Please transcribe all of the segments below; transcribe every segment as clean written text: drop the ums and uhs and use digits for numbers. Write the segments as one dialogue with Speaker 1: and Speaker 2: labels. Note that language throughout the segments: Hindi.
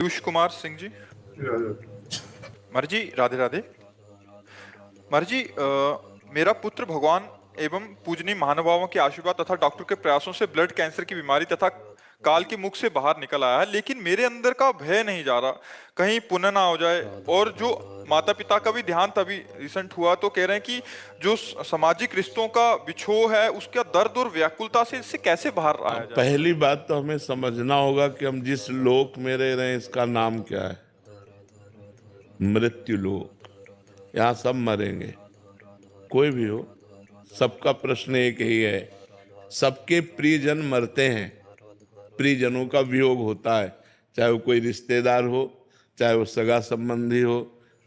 Speaker 1: पीयूष कुमार सिंह जी। मर जी राधे राधे। मर जी, मेरा पुत्र भगवान एवं पूजनीय महानुभावों के आशीर्वाद तथा डॉक्टर के प्रयासों से ब्लड कैंसर की बीमारी तथा काल की मुख से बाहर निकल आया है, लेकिन मेरे अंदर का भय नहीं जा रहा कहीं पुण्य ना हो जाए। और जो माता पिता का भी ध्यान तभी रिसेंट हुआ तो कह रहे हैं कि जो सामाजिक रिश्तों का बिछोह है उसका दर्द और व्याकुलता से इससे कैसे बाहर आया जाए।
Speaker 2: पहली बात तो हमें समझना होगा कि हम जिस लोक में रह रहे हैं इसका नाम क्या है। मृत्यु लोक। यहाँ सब मरेंगे, कोई भी हो। सबका प्रश्न एक ही है, सबके प्रियजन मरते हैं, प्रियजनों का वियोग होता है, चाहे वो कोई रिश्तेदार हो, चाहे वो सगा संबंधी हो,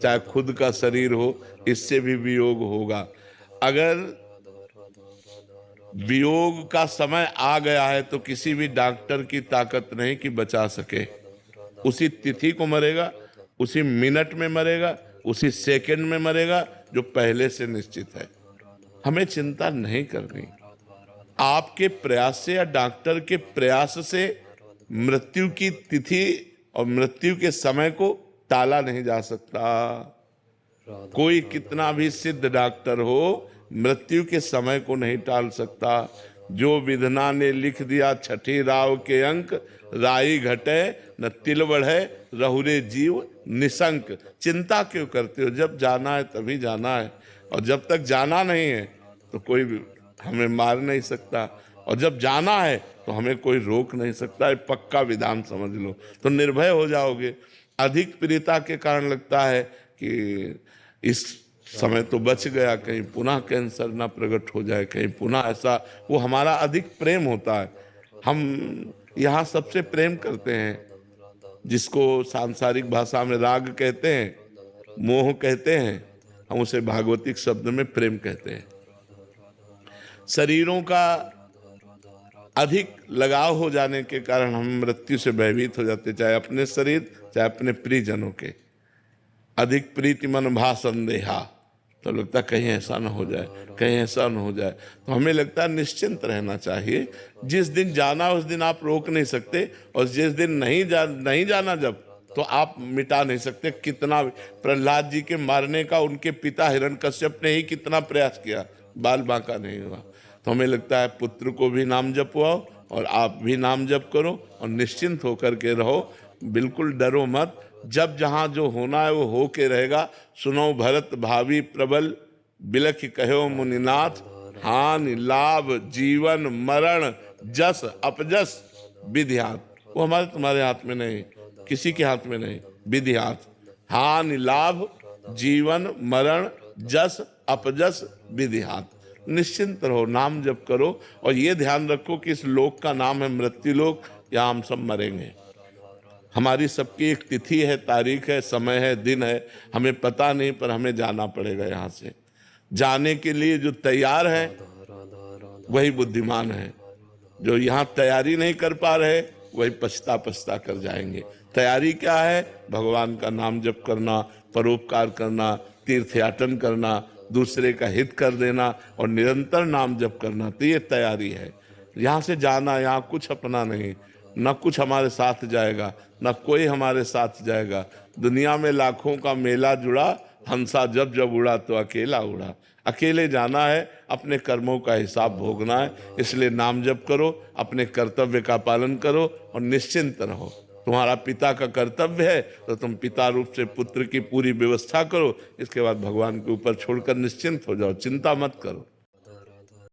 Speaker 2: चाहे खुद का शरीर हो, इससे भी वियोग होगा। अगर वियोग का समय आ गया है तो किसी भी डॉक्टर की ताकत नहीं कि बचा सके। उसी तिथि को मरेगा, उसी मिनट में मरेगा, उसी सेकंड में मरेगा जो पहले से निश्चित है। हमें चिंता नहीं करनी। आपके प्रयास से या डॉक्टर के प्रयास से मृत्यु की तिथि और मृत्यु के समय को टाला नहीं जा सकता। कोई कितना भी सिद्ध डॉक्टर हो, मृत्यु के समय को नहीं टाल सकता। जो विधना ने लिख दिया छठी राव के अंक, राई घटे न तिल बढ़े, रहुरे जीव निशंक। चिंता क्यों करते हो? जब जाना है तभी जाना है, और जब तक जाना नहीं है तो कोई भी हमें मार नहीं सकता, और जब जाना है तो हमें कोई रोक नहीं सकता। ये पक्का विधान समझ लो तो निर्भय हो जाओगे। अधिक प्रियता के कारण लगता है कि इस समय तो बच गया, कहीं पुनः कैंसर ना प्रकट हो जाए, कहीं पुनः ऐसा, वो हमारा अधिक प्रेम होता है। हम यहाँ सबसे प्रेम करते हैं, जिसको सांसारिक भाषा में राग कहते हैं, मोह कहते हैं, हम उसे भागवतिक शब्द में प्रेम कहते हैं। शरीरों का अधिक लगाव हो जाने के कारण हम मृत्यु से भयभीत हो जाते, चाहे अपने शरीर चाहे अपने प्रियजनों के। अधिक प्रीति मन भा संदेहा, तो लगता कहीं ऐसा ना हो जाए, कहीं ऐसा ना हो जाए। तो हमें लगता है निश्चिंत रहना चाहिए। जिस दिन जाना उस दिन आप रोक नहीं सकते, और जिस दिन नहीं जाना जब, तो आप मिटा नहीं सकते। कितना प्रहलाद जी के मारने का उनके पिता हिरण्यकश्यप ने ही कितना प्रयास किया, बाल बांका नहीं हुआ। तो हमें लगता है पुत्र को भी नाम जपवाओ और आप भी नाम जप करो और निश्चिंत होकर के रहो। बिल्कुल डरो मत। जब जहाँ जो होना है वो हो के रहेगा। सुनो भरत भावी प्रबल, बिलख कहो मुनिनाथ, हानि लाभ जीवन मरण जस अपजस विधि हाथ। वो हमारे तुम्हारे हाथ में नहीं, किसी के हाथ में नहीं, विधि हाथ। हानि लाभ जीवन मरण जस अपजस विधि हाथ। निश्चिंत रहो, नाम जप करो, और ये ध्यान रखो कि इस लोक का नाम है मृत्यु लोक। यहाँ हम सब मरेंगे। हमारी सबकी एक तिथि है, तारीख है, समय है, दिन है, हमें पता नहीं, पर हमें जाना पड़ेगा। यहाँ से जाने के लिए जो तैयार है वही बुद्धिमान है। जो यहाँ तैयारी नहीं कर पा रहे वही पछता कर जाएंगे। तैयारी क्या है? भगवान का नाम जप करना, परोपकार करना, तीर्थयाटन करना, दूसरे का हित कर देना और निरंतर नाम जप करना। तो ये तैयारी है। यहाँ से जाना, यहाँ कुछ अपना नहीं, न कुछ हमारे साथ जाएगा, न कोई हमारे साथ जाएगा। दुनिया में लाखों का मेला जुड़ा, हंसा जब जब उड़ा तो अकेला उड़ा। अकेले जाना है, अपने कर्मों का हिसाब भोगना है। इसलिए नाम जप करो, अपने कर्तव्य का पालन करो और निश्चिंत रहो। तुम्हारा पिता का कर्तव्य है तो तुम पिता रूप से पुत्र की पूरी व्यवस्था करो। इसके बाद भगवान के ऊपर छोड़कर निश्चिंत हो जाओ, चिंता मत करो।